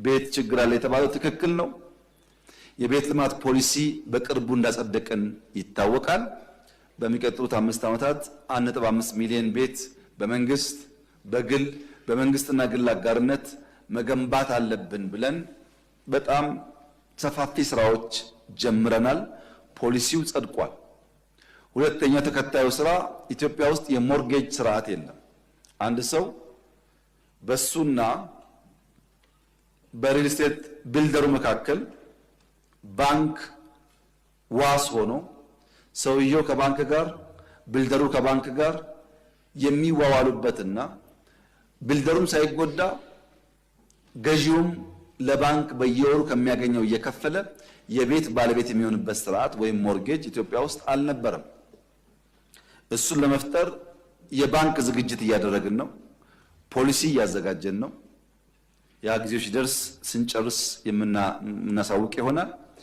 ቤት ችግር አለ የተባለው ትክክል ነው። የቤት ልማት ፖሊሲ በቅርቡ እንዳጸደቀን ይታወቃል። በሚቀጥሉት 5 ዓመታት 1.5 ሚሊዮን ቤት በመንግስት በግል በመንግስትና ግል አጋርነት መገንባት አለብን ብለን በጣም ሰፋፊ ስራዎች ጀምረናል። ፖሊሲው ጸድቋል። ሁለተኛ ተከታዩ ስራ ኢትዮጵያ ውስጥ የሞርጌጅ ስርዓት የለም። አንድ ሰው በሱና በሪል ስቴት ቢልደሩ መካከል ባንክ ዋስ ሆኖ ሰውየው ከባንክ ጋር ቢልደሩ ከባንክ ጋር የሚዋዋሉበትና ቢልደሩም ሳይጎዳ ገዢውም ለባንክ በየወሩ ከሚያገኘው እየከፈለ የቤት ባለቤት የሚሆንበት ስርዓት ወይም ሞርጌጅ ኢትዮጵያ ውስጥ አልነበረም። እሱን ለመፍጠር የባንክ ዝግጅት እያደረግን ነው። ፖሊሲ እያዘጋጀን ነው። ያ ጊዜው ሲደርስ ስንጨርስ የምናሳውቅ ይሆናል።